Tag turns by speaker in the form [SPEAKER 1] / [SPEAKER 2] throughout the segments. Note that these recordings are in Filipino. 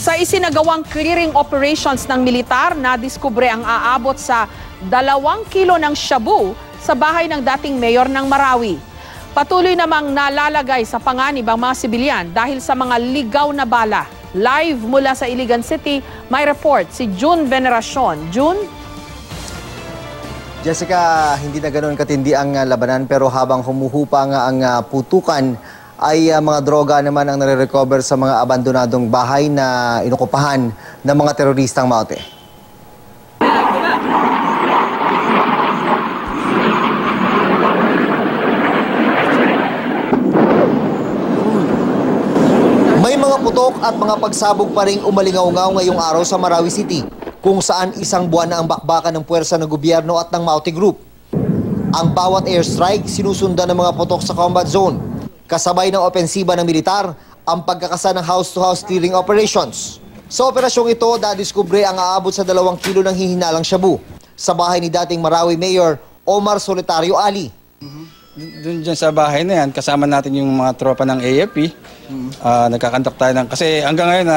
[SPEAKER 1] Sa isinagawang clearing operations ng militar, nadiskubre ang aabot sa 2 kilo ng shabu sa bahay ng dating mayor ng Marawi. Patuloy namang nalalagay sa panganib ang mga sibilyan dahil sa mga ligaw na bala. Live mula sa Iligan City, may report si June Veneracion. June?
[SPEAKER 2] Jessica, hindi na ganoon katindi ang labanan pero habang humuhupa nga ang putukan ay mga droga naman ang nare-recover sa mga abandonadong bahay na inukupahan ng mga teroristang Maute. May mga putok at mga pagsabog pa ring umalingaw-ngaw ngayong araw sa Marawi City, kung saan isang buwan na ang bakbakan ng puwersa ng gobyerno at ng Maute Group. Ang bawat airstrike sinusundan ng mga putok sa combat zone. Kasabay ng opensiba ng militar, ang pagkakasa ng house-to-house clearing operations. Sa operasyong ito, dadiskubre ang aabot sa 2 kilo ng hihinalang shabu sa bahay ni dating Marawi Mayor Omar Solitario Ali.
[SPEAKER 3] Doon dyan sa bahay na yan, kasama natin yung mga tropa ng AFP. Nagkakantak tayo kasi hanggang ngayon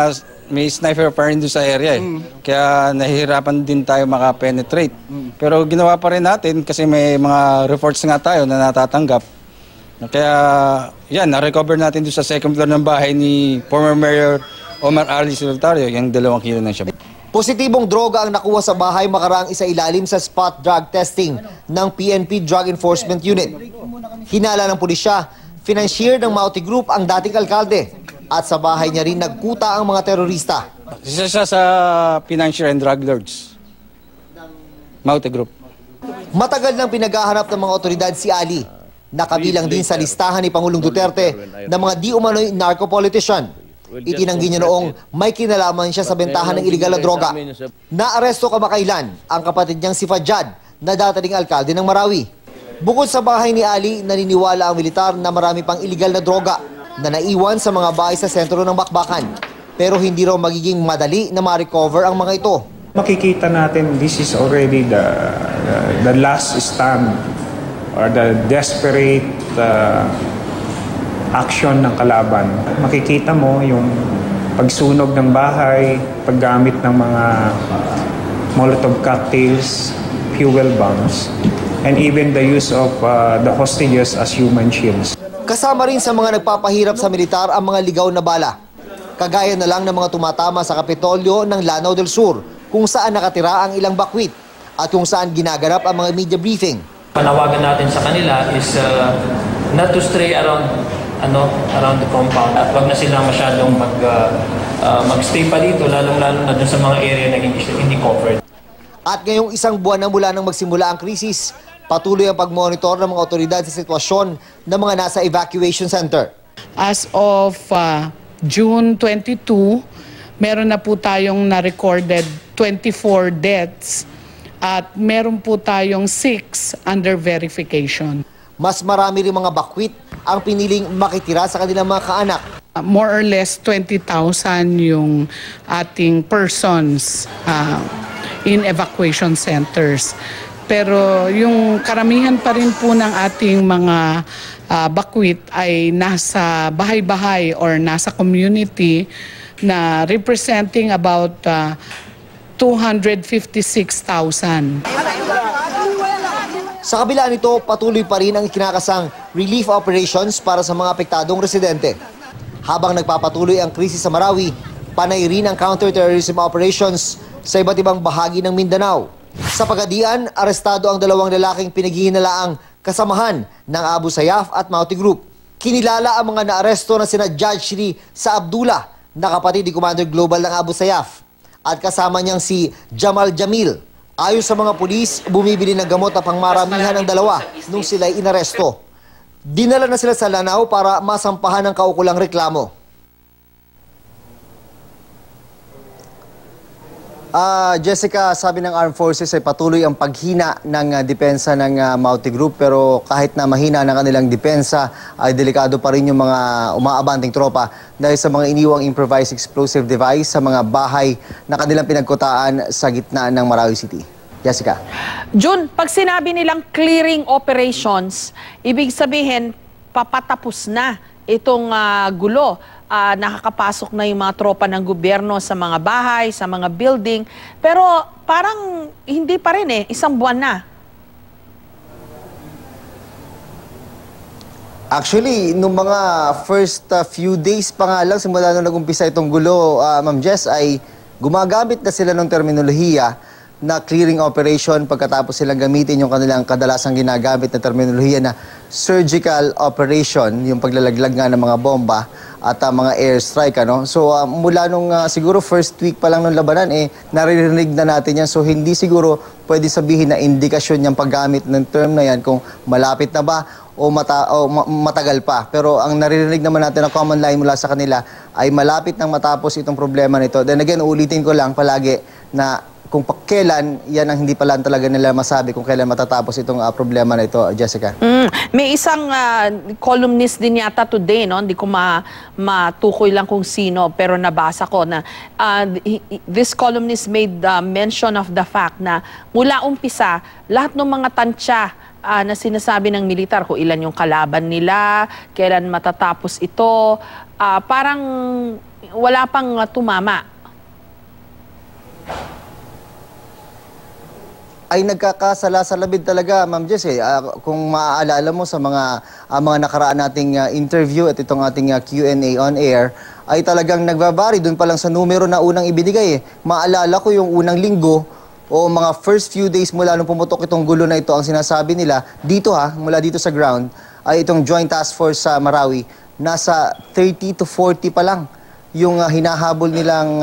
[SPEAKER 3] may sniper pa rin doon sa area. Kaya nahihirapan din tayo makapenetrate. Pero ginawa pa rin natin kasi may mga reports nga tayo na natatanggap. Kaya yan, na-recover natin doon sa second floor ng bahay ni former Mayor Omar Ali Solitario, yung 2 kilo ng shabu.
[SPEAKER 2] Positibong droga ang nakuha sa bahay makaraang isa-ilalim sa spot drug testing ng PNP Drug Enforcement Unit. Hinala ng pulisya, financier ng Maute Group ang dating alkalde at sa bahay niya rin nagkuta ang mga terorista.
[SPEAKER 3] Isa siya sa financier and drug lords, Maute Group.
[SPEAKER 2] Matagal nang pinaghahanap ng mga otoridad si Ali, nakabilang din sa listahan ni Pangulong Duterte ng mga di umano'y narco-politician. Itinanggi niya noong may kinalaman siya sa bentahan ng iligal na droga. Naaresto kamakailan ang kapatid niyang si Fajad na dating alkalde ng Marawi. Bukod sa bahay ni Ali, naniniwala ang militar na marami pang iligal na droga na naiwan sa mga bahay sa sentro ng bakbakan. Pero hindi raw magiging madali na ma-recover ang mga ito.
[SPEAKER 4] Makikita natin this is already the last stand or the desperate action ng kalaban. Makikita mo yung pagsunog ng bahay, paggamit ng mga Molotov cocktails, fuel bombs, and even the use of the hostages as human shields.
[SPEAKER 2] Kasama rin sa mga nagpapahirap sa militar ang mga ligaw na bala. Kagaya na lang ng mga tumatama sa Kapitolyo ng Lanao del Sur, kung saan nakatira ang ilang bakwit at kung saan ginaganap ang mga media briefing.
[SPEAKER 5] Panawagan natin sa kanila is not to stray around the compound at wag na silang masyadong mag-stay pa dito, lalong-lalo na dun sa mga area na hindi covered.
[SPEAKER 2] At ngayong isang buwan na mula nang magsimula ang krisis, patuloy ang pag-monitor ng mga otoridad sa sitwasyon ng mga nasa evacuation center.
[SPEAKER 6] As of June 22, meron na po tayong na-recorded 24 deaths at meron po tayong 6 under verification.
[SPEAKER 2] Mas marami rin mga bakwit ang piniling makitira sa kanilang mga kaanak.
[SPEAKER 6] More or less 20,000 yung ating persons in evacuation centers. Pero yung karamihan pa rin po ng ating mga bakwit ay nasa bahay-bahay or nasa community na representing about 256,000.
[SPEAKER 2] Sa kabila nito, patuloy pa rin ang ikinakasang relief operations para sa mga apektadong residente. Habang nagpapatuloy ang krisis sa Marawi, panay rin ang counter-terrorism operations sa iba't ibang bahagi ng Mindanao. Sa Pagadian, arestado ang 2 lalaking pinaghihinalaang kasamahan ng Abu Sayyaf at Maute Group. Kinilala ang mga naaresto na sina Judge Shri sa Abdullah, na kapatid ni Commander Global ng Abu Sayyaf, at kasama niyang si Jamal Jamil. Ayon sa mga pulis, bumibili ng gamot na pangmaramihan ng 2 nung sila'y inaresto. Dinala na sila sa Lanao para masampahan ng kaukulang reklamo. Jessica, sabi ng Armed Forces ay patuloy ang paghina ng depensa ng Maute Group, pero kahit na mahina ng kanilang depensa ay delikado pa rin yung mga umaabanting tropa dahil sa mga iniwang improvised explosive device sa mga bahay na kanilang pinagkutaan sa gitna ng Marawi City. Jessica.
[SPEAKER 1] June, pag sinabi nilang clearing operations, ibig sabihin papatapos na itong gulo. nakakapasok na yung mga tropa ng gobyerno sa mga bahay, sa mga building. Pero parang hindi pa rin isang buwan na.
[SPEAKER 2] Actually, nung mga first few days pa nga lang, simula nung nag-umpisa itong gulo, Ma'am Jess, ay gumagamit na sila ng terminolohiya na clearing operation pagkatapos silang gamitin yung kanilang kadalasang ginagamit na terminolohiya na surgical operation, yung paglalaglag nga ng mga bomba at mga airstrike. So mula nung siguro first week pa lang ng labanan, naririnig na natin yan. So hindi siguro pwede sabihin na indikasyon yung paggamit ng term na yan kung malapit na ba o matagal pa. Pero ang naririnig naman natin na common line mula sa kanila ay malapit nang matapos itong problema nito. Then again, ulitin ko lang palagi na kung kailan, yan ang hindi pala talaga nila masabi kung kailan matatapos itong problema na ito, Jessica.
[SPEAKER 1] May isang columnist din yata today, no? Hindi ko matukoy lang kung sino, pero nabasa ko na this columnist made mention of the fact na mula umpisa, lahat ng mga tansya na sinasabi ng militar kung ilan yung kalaban nila, kailan matatapos ito, parang wala pang tumama.
[SPEAKER 2] Ay nagkakasalasalabi talaga, Ma'am Jess. Kung maaalala mo sa mga nakaraan nating interview at itong ating Q&A on air, ay talagang nagbabari doon pa lang sa numero na unang ibinigay. Maalala ko yung unang linggo o mga first few days mula nung pumutok itong gulo na ito, ang sinasabi nila dito mula dito sa ground, ay itong Joint Task Force sa Marawi, nasa 30 to 40 pa lang yung hinahabol nilang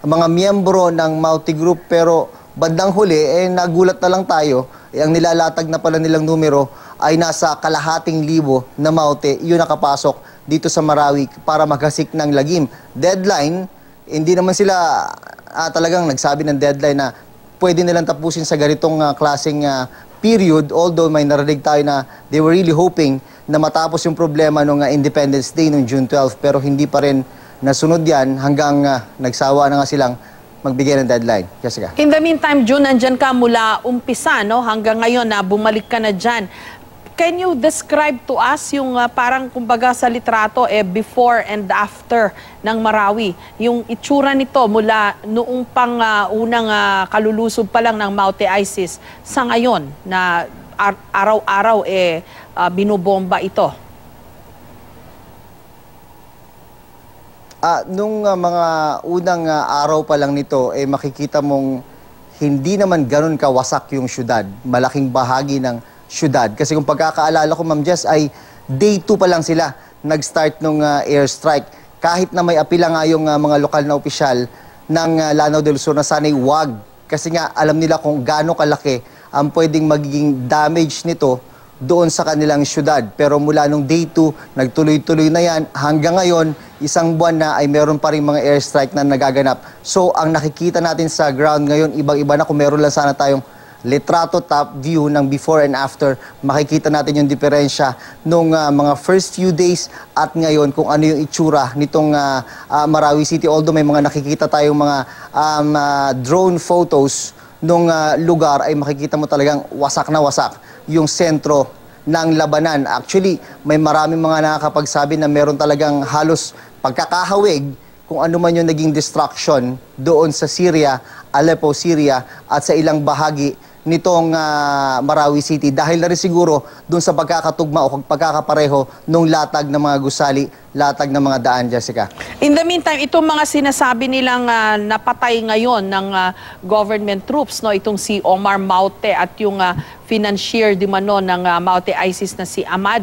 [SPEAKER 2] mga miyembro ng Maute Group. Pero bandang huli, nagulat na lang tayo, ang nilalatag na pala nilang numero ay nasa kalahating libo na Maute, yun nakapasok dito sa Marawi para maghasik ng lagim. Deadline, hindi naman sila talagang nagsabi ng deadline na pwede nilang tapusin sa ganitong klaseng period, although may narinig tayo na they were really hoping na matapos yung problema nung Independence Day nung June 12, pero hindi pa rin nasunod yan hanggang nagsawa na nga silang magbigay ng deadline. Jessica.
[SPEAKER 1] In the meantime, June, nandyan ka mula umpisa, no? Hanggang ngayon na bumalik ka na dyan. Can you describe to us yung parang kumbaga sa litrato, before and after ng Marawi? Yung itsura nito mula noong pang unang kalulusob pa lang ng Maute ISIS sa ngayon na araw-araw binobomba ito.
[SPEAKER 2] Nung mga unang araw pa lang nito, makikita mong hindi naman ganun kawasak yung syudad. Malaking bahagi ng syudad. Kasi kung pagkakaalala ko, Ma'am Jess, ay day 2 pa lang sila nag-start nung airstrike. Kahit na may apila nga yung mga lokal na opisyal ng Lanao del Sur na sana'y wag. Kasi nga alam nila kung gaano kalaki ang pwedeng magiging damage nito doon sa kanilang syudad. Pero mula nung day 2, nagtuloy-tuloy na yan. Hanggang ngayon, isang buwan na ay meron pa rin mga airstrike na nagaganap. So, ang nakikita natin sa ground ngayon, ibang-iba na. Kung meron lang sana tayong litrato top view ng before and after, makikita natin yung diferensya nung mga first few days at ngayon kung ano yung itsura nitong Marawi City. Although may mga nakikita tayong mga drone photos nung lugar, ay makikita mo talagang wasak na wasak yung sentro ng labanan. Actually, may maraming mga nakakapagsabi na meron talagang halos pagkakahawig kung ano man yung naging destruction doon sa Syria, Aleppo, Syria, at sa ilang bahagi nitong Marawi City. Dahil na rin siguro doon sa pagkakatugma o pagkakapareho nung latag ng mga gusali, latag ng mga daan, Jessica.
[SPEAKER 1] In the meantime, itong mga sinasabi nilang napatay ngayon ng government troops, no, itong si Omar Maute at yung financier di mano ng Maute ISIS na si Ahmad,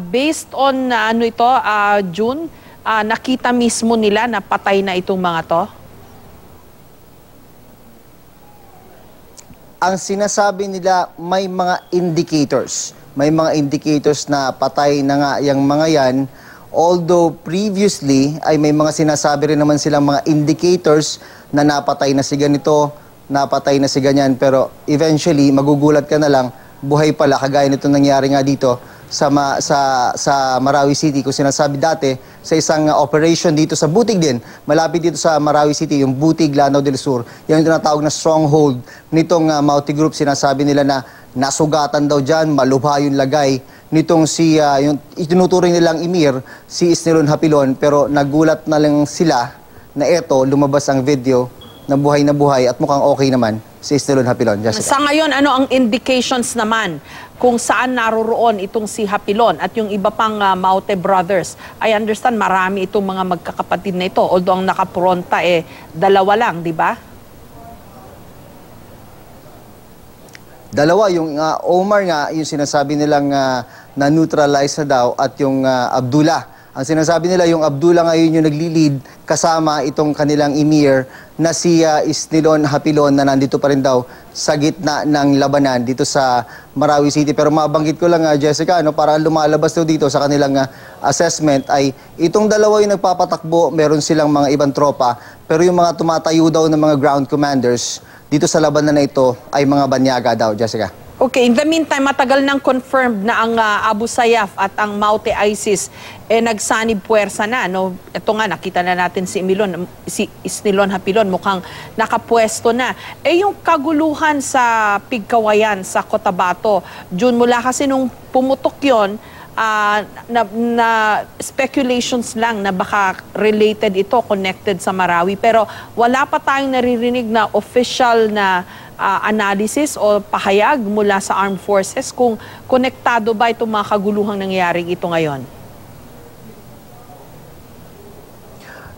[SPEAKER 1] based on June, nakita mismo nila na patay na itong mga to?
[SPEAKER 2] Ang sinasabi nila, may mga indicators. May mga indicators na patay na nga yung mga yan. Although previously ay may mga sinasabi rin naman silang mga indicators na napatay na si ganito, napatay na si ganyan. Pero eventually, magugulat ka na lang, buhay pala, kagaya nito nangyari nga dito sa Marawi City. Kung sinasabi dati, sa isang operation dito sa Butig din, malapit dito sa Marawi City, yung Butig, Lanao del Sur, yung tinatawag na stronghold nitong Maute Group. Sinasabi nila na nasugatan daw dyan, malubha yung lagay nitong yung itinuturing nilang Emir, si Isnilon Hapilon, pero nagulat na lang sila na eto, lumabas ang video na buhay at mukhang okay naman si Isnilon Hapilon. Jessica.
[SPEAKER 1] Sa ngayon, ano ang indications naman kung saan naroroon itong si Hapilon at yung iba pang Maute brothers? I understand marami itong mga magkakapatid na ito, although ang nakapronta dalawa lang, di ba?
[SPEAKER 2] Dalawa, yung Omar nga, yung sinasabi nilang na-neutralize na daw, at yung Abdullah. Ang sinasabi nila, yung Abdullah ngayon yung nagli-lead kasama itong kanilang Emir na si Isnilon Hapilon na nandito pa rin daw sa gitna ng labanan dito sa Marawi City. Pero mabanggit ko lang, Jessica, para lumalabas daw dito sa kanilang assessment ay itong dalawa yung nagpapatakbo, meron silang mga ibang tropa, pero yung mga tumatayo daw ng mga ground commanders dito sa labanan na ito ay mga banyaga daw, Jessica.
[SPEAKER 1] Okay, in the meantime, matagal nang confirmed na ang Abu Sayyaf at ang Maute ISIS nagsanib puwersa na. No? Ito nga, nakita na natin si Isnilon Hapilon, mukhang nakapwesto na. Yung kaguluhan sa Pigkawayan, sa Cotabato, June, mula kasi nung pumutok yon, na speculations lang na baka related ito, connected sa Marawi. Pero wala pa tayong naririnig na official na analysis o pahayag mula sa armed forces kung konektado ba itong mga kaguluhang nangyaring ito ngayon.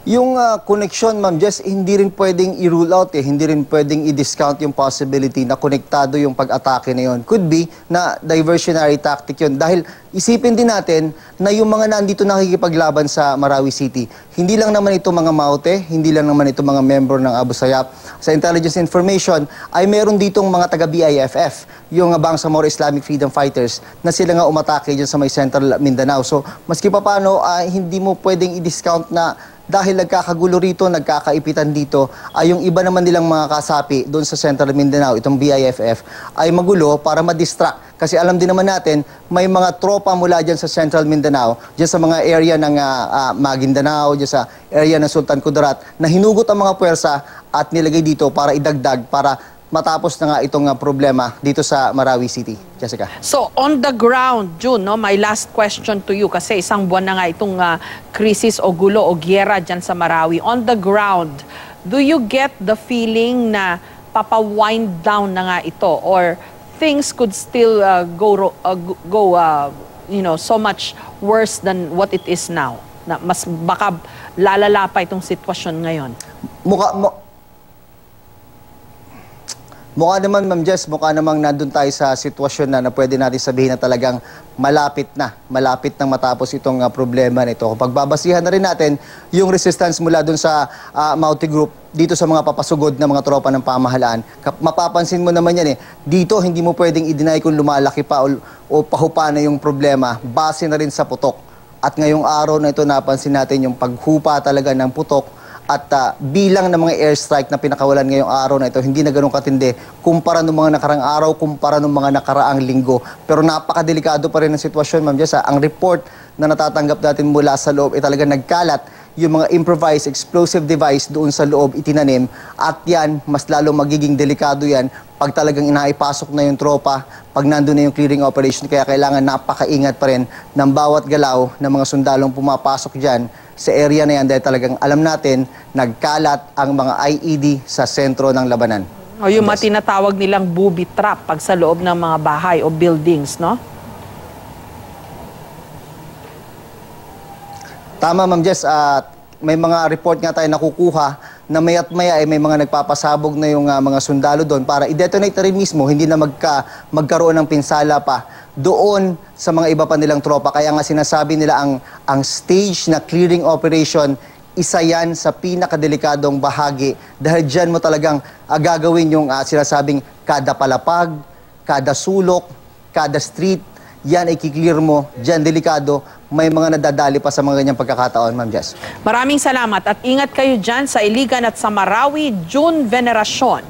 [SPEAKER 2] Yung connection, Ma'am Jess, hindi rin pwedeng i-rule out hindi rin pwedeng i-discount yung possibility na konektado yung pag-atake na yun. Could be na diversionary tactic yun. Dahil isipin din natin na yung mga nandito nakikipaglaban sa Marawi City, hindi lang naman ito mga Maute, hindi lang naman ito mga member ng Abu Sayyaf. Sa intelligence information, ay meron ditong mga taga-BIFF, yung Bangsamoro Islamic Freedom Fighters, na sila nga umatake dyan sa may Central Mindanao. So, maski pa paano, hindi mo pwedeng i-discount na dahil nagkakagulo rito, nagkakaipitan dito, ay yung iba naman nilang mga kasapi doon sa Central Mindanao, itong BIFF, ay magulo para ma-distract. Kasi alam din naman natin, may mga tropa mula dyan sa Central Mindanao, dyan sa mga area ng Maguindanao, dyan sa area ng Sultan Kudarat, na hinugot ang mga puwersa at nilagay dito para idagdag, para matapos na nga itong problema dito sa Marawi City. Jessica.
[SPEAKER 1] So, on the ground, June, no, my last question to you, kasi isang buwan na nga itong krisis o gulo o gyera dyan sa Marawi. On the ground, do you get the feeling na papa-wind down na nga ito, or things could still go so much worse than what it is now? Na mas baka lalala pa itong sitwasyon ngayon.
[SPEAKER 2] Mukha naman, Ma'am Jess, mukha namang nandun tayo sa sitwasyon na pwede natin sabihin na talagang malapit nang matapos itong problema nito. Kung pagbabasihan na rin natin yung resistance mula dun sa Maute Group dito sa mga papasugod na mga tropa ng pamahalaan, mapapansin mo naman yan dito hindi mo pwedeng i-deny kung lumalaki pa o pahupa na yung problema, base na rin sa putok. At ngayong araw na ito napansin natin yung paghupa talaga ng putok. At bilang ng mga airstrike na pinakawalan ngayong araw na ito, hindi na ganun katindi kumpara ng mga nakarang araw, kumpara ng mga nakaraang linggo. Pero napakadelikado pa rin ang sitwasyon, Ma'am Jess. Ang report na natatanggap natin mula sa loob ay talaga nagkalat yung mga improvised explosive device doon sa loob itinanim. At yan, mas lalo magiging delikado yan pag talagang inaipasok na yung tropa, pag nandun na yung clearing operation. Kaya kailangan napakaingat pa rin ng bawat galaw ng mga sundalong pumapasok dyan sa area na yan, dahil talagang alam natin, nagkalat ang mga IED sa sentro ng labanan.
[SPEAKER 1] O yung mga tinatawag nilang booby trap pag sa loob ng mga bahay o buildings, no?
[SPEAKER 2] Tama, Ma'am Jess. May mga report nga tayo nakukuha na maya't maya ay may mga nagpapasabog na yung mga sundalo doon para i-detonate na rin mismo, hindi na magkaroon ng pinsala pa doon sa mga iba pa nilang tropa. Kaya nga sinasabi nila ang stage na clearing operation, isa yan sa pinakadelikadong bahagi dahil dyan mo talagang gagawin yung sinasabing kada palapag, kada sulok, kada street, yan ay kiklear mo, dyan delikado, may mga nadadali pa sa mga ganyang pagkakataon, Ma'am Jess.
[SPEAKER 1] Maraming salamat at ingat kayo dyan sa Iligan at sa Marawi, June Veneracion.